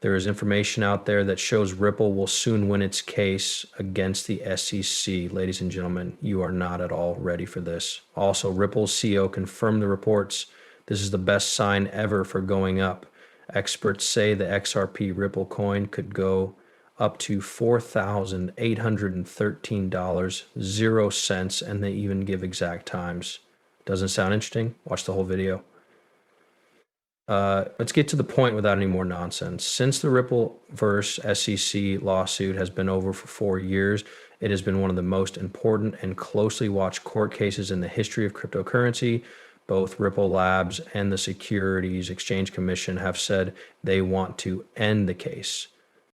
There is information out there that shows Ripple will soon win its case against the SEC. Ladies and gentlemen, you are not at all ready for this. Also, Ripple's CEO confirmed the reports. This is the best sign ever for going up. Experts say the XRP Ripple coin could go up to $4,813, 0 cents, and they even give exact times. Doesn't sound interesting? Watch the whole video. Let's get to the point without any more nonsense. Since the Ripple versus SEC lawsuit has been over for 4 years, it has been one of the most important and closely watched court cases in the history of cryptocurrency. Both Ripple Labs and the Securities Exchange Commission have said they want to end the case.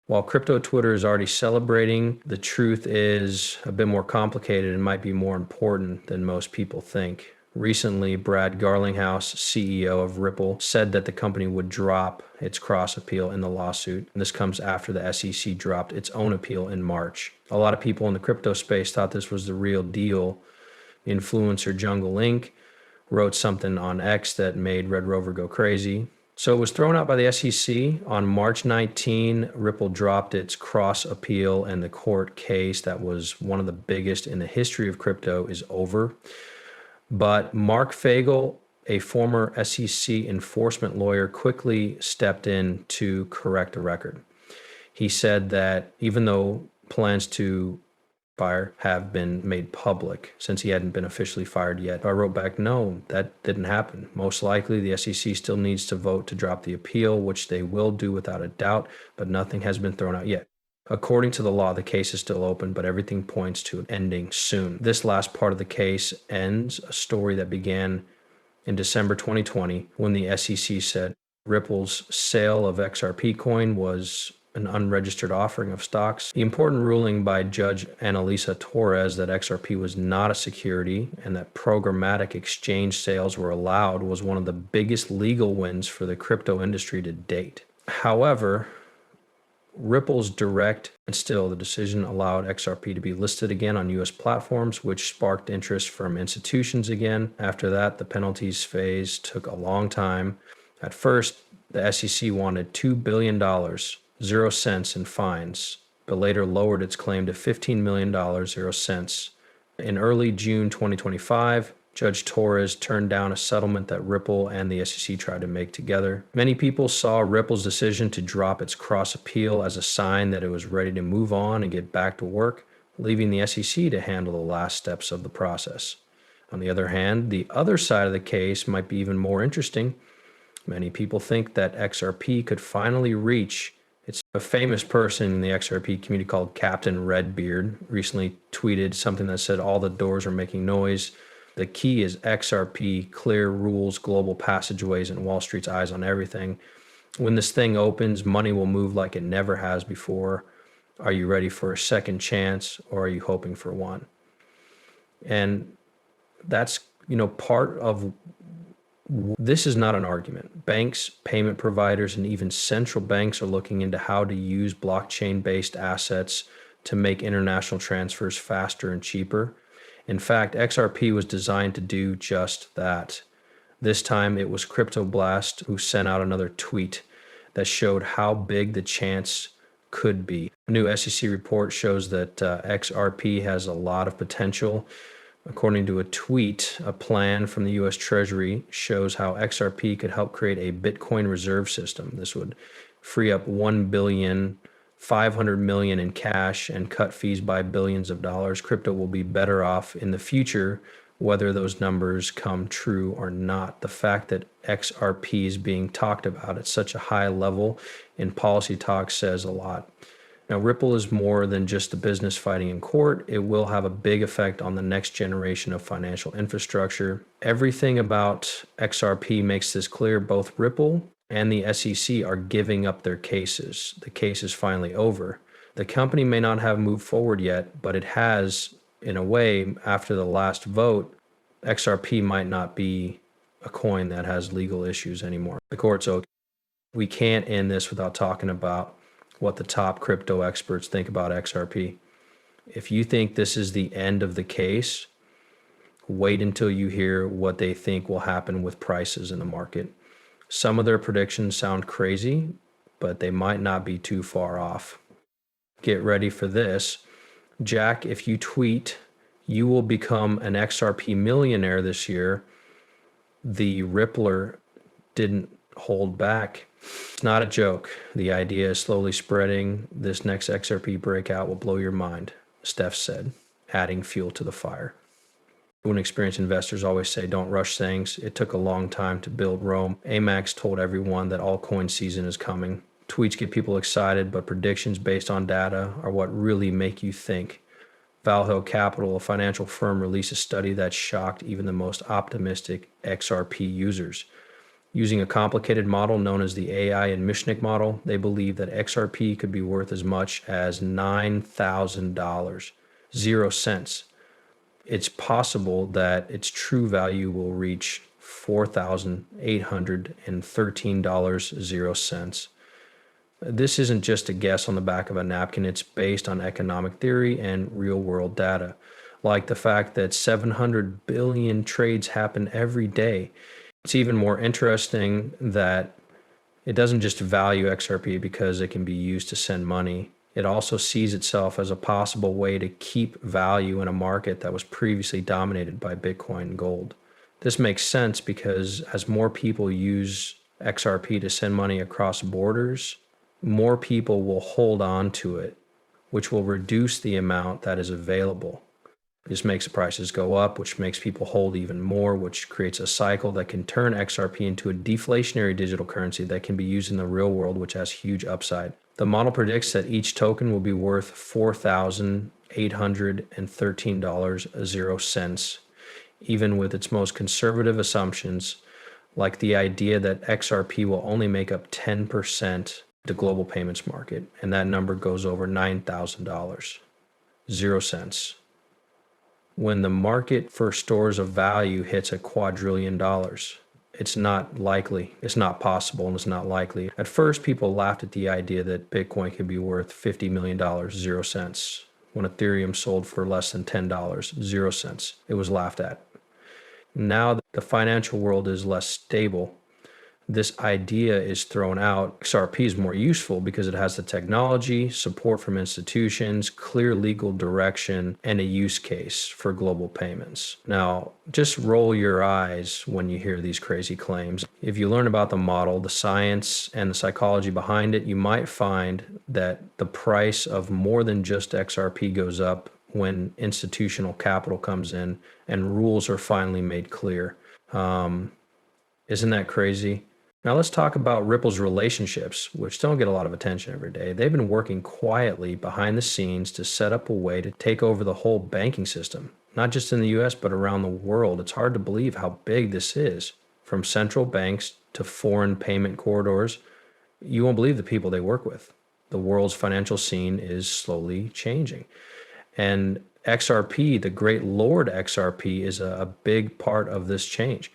While crypto Twitter is already celebrating, the truth is a bit more complicated and might be more important than most people think. Recently, Brad Garlinghouse, CEO of Ripple, said that the company would drop its cross appeal in the lawsuit. And this comes after the SEC dropped its own appeal in March. A lot of people in the crypto space thought this was the real deal. Influencer Jungle Inc. wrote something on X that made Red Rover go crazy. So it was thrown out by the SEC. On March 19, Ripple dropped its cross appeal, and the court case that was one of the biggest in the history of crypto is over. But Mark Fagel, a former SEC enforcement lawyer, quickly stepped in to correct the record. He said that even though plans to fire have been made public, since he hadn't been officially fired yet, I wrote back, no, that didn't happen. Most likely the SEC still needs to vote to drop the appeal, which they will do without a doubt, but nothing has been thrown out yet. According to the law, the case is still open, but everything points to ending soon. This last part of the case ends a story that began in December 2020 when the SEC said Ripple's sale of XRP coin was an unregistered offering of stocks. The important ruling by Judge Annalisa Torres that XRP was not a security and that programmatic exchange sales were allowed was one of the biggest legal wins for the crypto industry to date. However, Ripple's direct and still the decision allowed XRP to be listed again on US platforms, which sparked interest from institutions again. After that, the penalties phase took a long time. At first, the SEC wanted $2 billion, 0 cents in fines, but later lowered its claim to $15 million, 0 cents. In early June 2025, Judge Torres turned down a settlement that Ripple and the SEC tried to make together. Many people saw Ripple's decision to drop its cross appeal as a sign that it was ready to move on and get back to work, leaving the SEC to handle the last steps of the process. On the other hand, the other side of the case might be even more interesting. Many people think that XRP could finally reach a famous person in the XRP community called Captain Redbeard recently tweeted something that said all the doors are making noise. The key is XRP, clear rules, global passageways, and Wall Street's eyes on everything. When this thing opens, money will move like it never has before. Are you ready for a second chance, or are you hoping for one? And that's, part of this is not an argument. Banks, payment providers, and even central banks are looking into how to use blockchain-based assets to make international transfers faster and cheaper. In fact, XRP was designed to do just that. This time it was CryptoBlast who sent out another tweet that showed how big the chance could be. A new SEC report shows that XRP has a lot of potential. According to a tweet, a plan from the US Treasury shows how XRP could help create a Bitcoin reserve system. This would free up $1.5 billion in cash and cut fees by billions of dollars. Crypto will be better off in the future, whether those numbers come true or not. The fact that XRP is being talked about at such a high level in policy talks says a lot. Now, Ripple is more than just a business fighting in court. It will have a big effect on the next generation of financial infrastructure. Everything about XRP makes this clear. Both Ripple and the SEC are giving up their cases. The case is finally over. The company may not have moved forward yet, but it has, in a way, after the last vote. XRP might not be a coin that has legal issues anymore. The court's okay. We can't end this without talking about what the top crypto experts think about XRP. If you think this is the end of the case, wait until you hear what they think will happen with prices in the market. Some of their predictions sound crazy, but they might not be too far off. Get ready for this. Jack, if you tweet, you will become an XRP millionaire this year. The Rippler didn't hold back. It's not a joke. The idea is slowly spreading. This next XRP breakout will blow your mind, Steph said, adding fuel to the fire. When experienced investors always say, don't rush things. It took a long time to build Rome. AMAX told everyone that altcoin season is coming. Tweets get people excited, but predictions based on data are what really make you think. Valhill Capital, a financial firm, released a study that shocked even the most optimistic XRP users. Using a complicated model known as the AI and Mishnik model, they believe that XRP could be worth as much as $9,000, 0 cents. It's possible that its true value will reach $4,813, 0 cents. This isn't just a guess on the back of a napkin. It's based on economic theory and real-world data, like the fact that 700 billion trades happen every day. It's even more interesting that it doesn't just value XRP because it can be used to send money. It also sees itself as a possible way to keep value in a market that was previously dominated by Bitcoin and gold. This makes sense because as more people use XRP to send money across borders, more people will hold on to it, which will reduce the amount that is available. This makes the prices go up, which makes people hold even more, which creates a cycle that can turn XRP into a deflationary digital currency that can be used in the real world, which has huge upside. The model predicts that each token will be worth $4,813, 0 cents, even with its most conservative assumptions, like the idea that XRP will only make up 10% the global payments market, and that number goes over $9,000, 0 cents. When the market for stores of value hits $2 quadrillion, it's not likely, it's not possible, and it's not likely. At first, people laughed at the idea that Bitcoin could be worth $50 million, 0 cents. When Ethereum sold for less than $10, 0 cents, it was laughed at. Now that the financial world is less stable, this idea is thrown out. XRP is more useful because it has the technology, support from institutions, clear legal direction, and a use case for global payments. Now, just roll your eyes when you hear these crazy claims. If you learn about the model, the science, and the psychology behind it, you might find that the price of more than just XRP goes up when institutional capital comes in and rules are finally made clear. Isn't that crazy? Now let's talk about Ripple's relationships, which don't get a lot of attention every day. They've been working quietly behind the scenes to set up a way to take over the whole banking system, not just in the US, but around the world. It's hard to believe how big this is. From central banks to foreign payment corridors, you won't believe the people they work with. The world's financial scene is slowly changing. And XRP, the great Lord XRP, is a big part of this change.